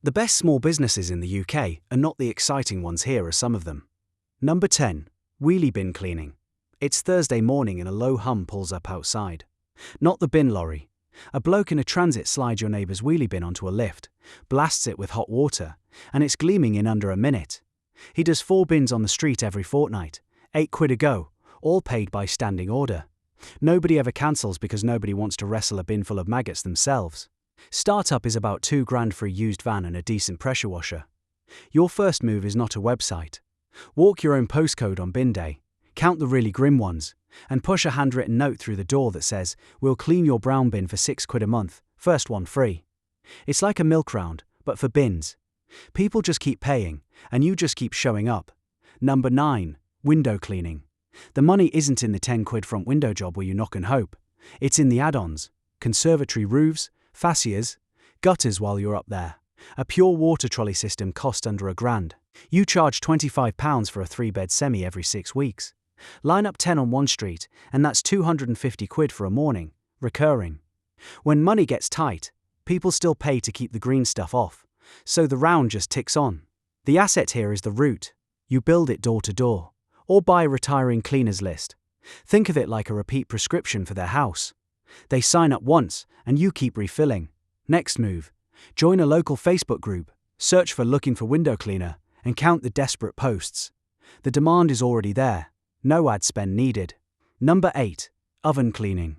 The best small businesses in the UK are not the exciting ones. Here are some of them. Number 10. Wheelie Bin Cleaning. It's Thursday morning and a low hum pulls up outside. Not the bin lorry. A bloke in a transit slides your neighbour's wheelie bin onto a lift, blasts it with hot water, and it's gleaming in under a minute. He does 4 bins on the street every fortnight, £8 a go, all paid by standing order. Nobody ever cancels because nobody wants to wrestle a bin full of maggots themselves. Startup is about £2,000 for a used van and a decent pressure washer. Your first move is not a website. Walk your own postcode on bin day, count the really grim ones, and push a handwritten note through the door that says, "We'll clean your brown bin for £6 a month, first one free." It's like a milk round, but for bins. People just keep paying, and you just keep showing up. Number 9. Window cleaning. The money isn't in the £10 front window job where you knock and hope. It's in the add-ons, conservatory roofs, fascias, gutters while you're up there. A pure water trolley system costs under £1,000. You charge £25 for a 3-bed semi every 6 weeks. Line up 10 on one street, and that's £250 for a morning, recurring. When money gets tight, people still pay to keep the green stuff off, so the round just ticks on. The asset here is the route. You build it door to door, or buy a retiring cleaners list. Think of it like a repeat prescription for their house. They sign up once, and you keep refilling. Next move. Join a local Facebook group, search for "looking for window cleaner," and count the desperate posts. The demand is already there. No ad spend needed. Number 8. Oven cleaning.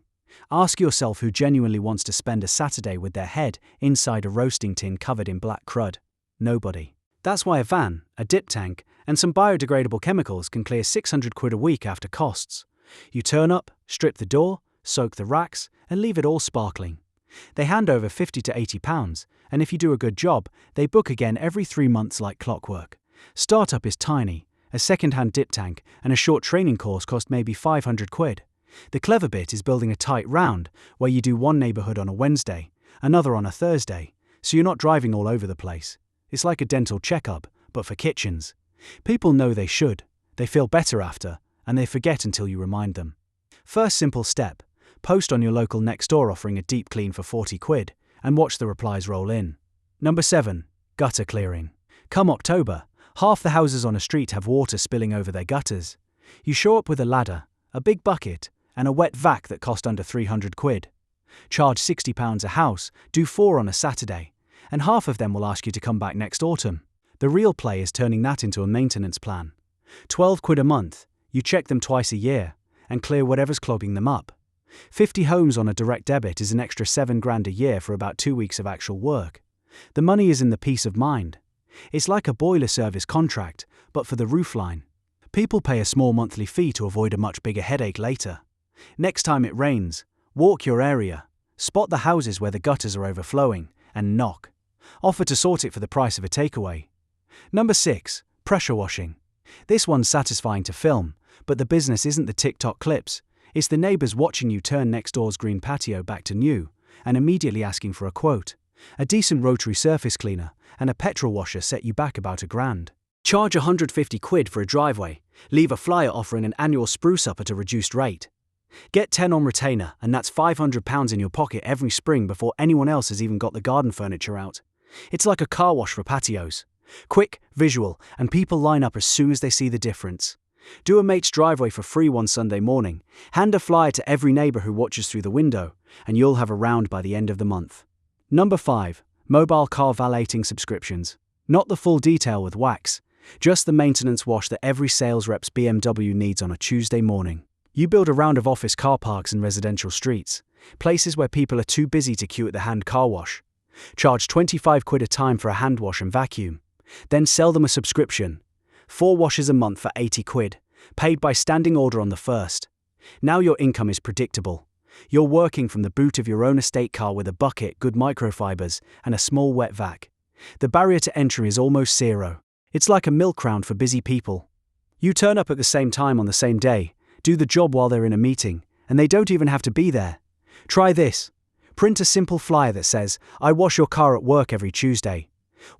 Ask yourself who genuinely wants to spend a Saturday with their head inside a roasting tin covered in black crud. Nobody. That's why a van, a dip tank, and some biodegradable chemicals can clear £600 a week after costs. You turn up, strip the door, soak the racks, and leave it all sparkling. They hand over £50 to £80, and if you do a good job, they book again every 3 months like clockwork. Startup is tiny. A second-hand dip tank and a short training course cost maybe £500. The clever bit is building a tight round where you do one neighbourhood on a Wednesday, another on a Thursday, so you're not driving all over the place. It's like a dental checkup, but for kitchens. People know they should, they feel better after, and they forget until you remind them. First simple step, post on your local next door offering a deep clean for £40 and watch the replies roll in. Number 7. Gutter clearing. Come October, half the houses on a street have water spilling over their gutters. You show up with a ladder, a big bucket, and a wet vac that cost under £300. Charge £60 a house, do 4 on a Saturday, and half of them will ask you to come back next autumn. The real play is turning that into a maintenance plan. £12 a month, you check them twice a year, and clear whatever's clogging them up. 50 homes on a direct debit is an extra £7,000 a year for about 2 weeks of actual work. The money is in the peace of mind. It's like a boiler service contract, but for the roofline. People pay a small monthly fee to avoid a much bigger headache later. Next time it rains, walk your area, spot the houses where the gutters are overflowing, and knock. Offer to sort it for the price of a takeaway. Number 6. Pressure washing. This one's satisfying to film, but the business isn't the TikTok clips. It's the neighbours watching you turn next door's green patio back to new, and immediately asking for a quote. A decent rotary surface cleaner and a petrol washer set you back about £1,000. Charge £150 for a driveway, leave a flyer offering an annual spruce up at a reduced rate. Get 10 on retainer, and that's £500 in your pocket every spring before anyone else has even got the garden furniture out. It's like a car wash for patios. Quick, visual, and people line up as soon as they see the difference. Do a mate's driveway for free one Sunday morning, hand a flyer to every neighbour who watches through the window, and you'll have a round by the end of the month. Number 5. Mobile car valeting subscriptions. Not the full detail with wax, just the maintenance wash that every sales rep's BMW needs on a Tuesday morning. You build a round of office car parks and residential streets, places where people are too busy to queue at the hand car wash. Charge £25 a time for a hand wash and vacuum. Then sell them a subscription. 4 washes a month for £80, paid by standing order on the first. Now your income is predictable. You're working from the boot of your own estate car with a bucket, good microfibers, and a small wet vac. The barrier to entry is almost zero. It's like a milk round for busy people. You turn up at the same time on the same day, do the job while they're in a meeting, and they don't even have to be there. Try this. Print a simple flyer that says, "I wash your car at work every Tuesday."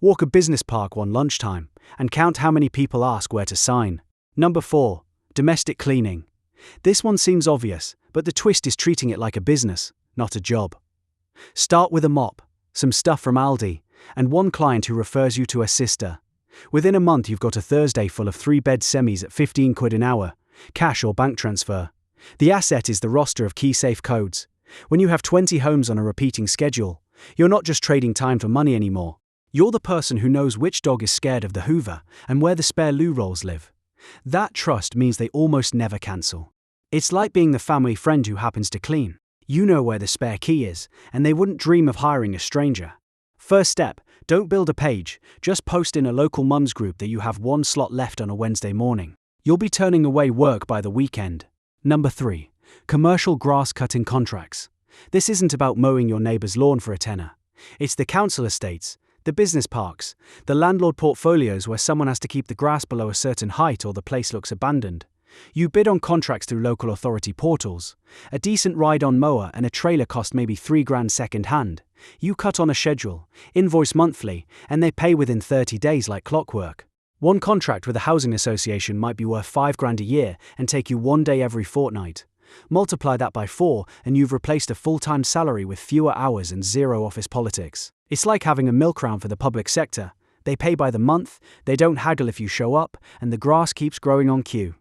Walk a business park one lunchtime, and count how many people ask where to sign. Number 4. Domestic cleaning. This one seems obvious, but the twist is treating it like a business, not a job. Start with a mop, some stuff from Aldi, and one client who refers you to a sister. Within a month you've got a Thursday full of 3-bed semis at 15 quid an hour, cash or bank transfer. The asset is the roster of key safe codes. When you have 20 homes on a repeating schedule, you're not just trading time for money anymore. You're the person who knows which dog is scared of the Hoover and where the spare loo rolls live. That trust means they almost never cancel. It's like being the family friend who happens to clean. You know where the spare key is, and they wouldn't dream of hiring a stranger. First step, don't build a page, just post in a local mums group that you have one slot left on a Wednesday morning. You'll be turning away work by the weekend. Number 3. Commercial grass cutting contracts. This isn't about mowing your neighbor's lawn for a tenner. It's the council estates, the business parks, the landlord portfolios where someone has to keep the grass below a certain height or the place looks abandoned. You bid on contracts through local authority portals. A decent ride-on mower and a trailer cost maybe $3,000 second-hand. You cut on a schedule, invoice monthly, and they pay within 30 days like clockwork. One contract with a housing association might be worth $5,000 a year and take you 1 day every fortnight. Multiply that by 4 and you've replaced a full-time salary with fewer hours and zero office politics. It's like having a milk round for the public sector. They pay by the month, they don't haggle if you show up, and the grass keeps growing on cue.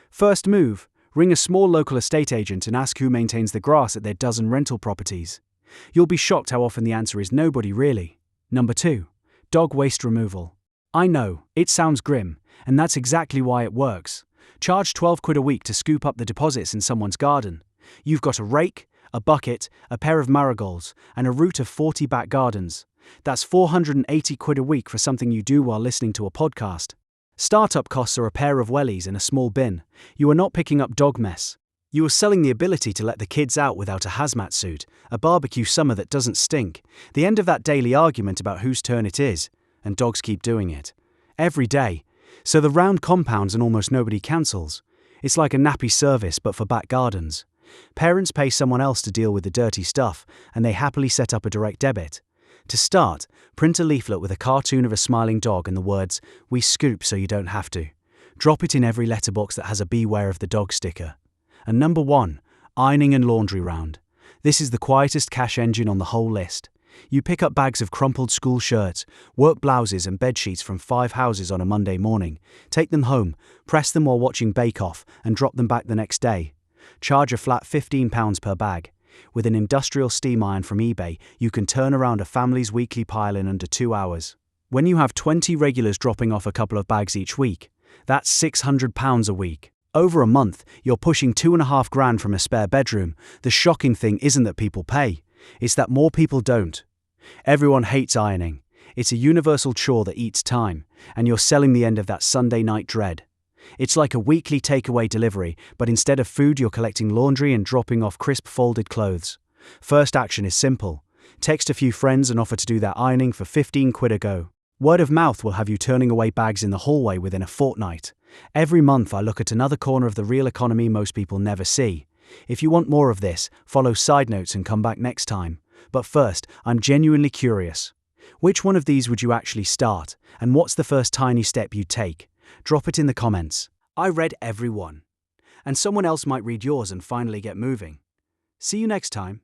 First move, ring a small local estate agent and ask who maintains the grass at their dozen rental properties. You'll be shocked how often the answer is nobody really. Number 2. Dog waste removal. I know, it sounds grim, and that's exactly why it works. Charge 12 quid a week to scoop up the deposits in someone's garden. You've got a rake, a bucket, a pair of marigolds, and a route of 40 back gardens. That's 480 quid a week for something you do while listening to a podcast. Startup costs are a pair of wellies and a small bin. You are not picking up dog mess. You are selling the ability to let the kids out without a hazmat suit, a barbecue summer that doesn't stink, the end of that daily argument about whose turn it is, and dogs keep doing it. Every day. So the round compounds and almost nobody cancels. It's like a nappy service but for back gardens. Parents pay someone else to deal with the dirty stuff, and they happily set up a direct debit. To start, print a leaflet with a cartoon of a smiling dog and the words, "We scoop so you don't have to." Drop it in every letterbox that has a "Beware of the Dog" sticker. And number 1, ironing and laundry round. This is the quietest cash engine on the whole list. You pick up bags of crumpled school shirts, work blouses and bedsheets from 5 houses on a Monday morning, take them home, press them while watching Bake Off, and drop them back the next day. Charge a flat £15 per bag. With an industrial steam iron from eBay, you can turn around a family's weekly pile in under 2 hours. When you have 20 regulars dropping off a couple of bags each week, that's £600 a week. Over a month, you're pushing $2,500 from a spare bedroom. The shocking thing isn't that people pay, it's that more people don't. Everyone hates ironing. It's a universal chore that eats time, and you're selling the end of that Sunday night dread. It's like a weekly takeaway delivery, but instead of food you're collecting laundry and dropping off crisp folded clothes. First action is simple. Text a few friends and offer to do their ironing for 15 quid a go. Word of mouth will have you turning away bags in the hallway within a fortnight. Every month I look at another corner of the real economy most people never see. If you want more of this, follow Side Notes and come back next time. But first, I'm genuinely curious. Which one of these would you actually start, and what's the first tiny step you'd take? Drop it in the comments. I read every one. And someone else might read yours and finally get moving. See you next time.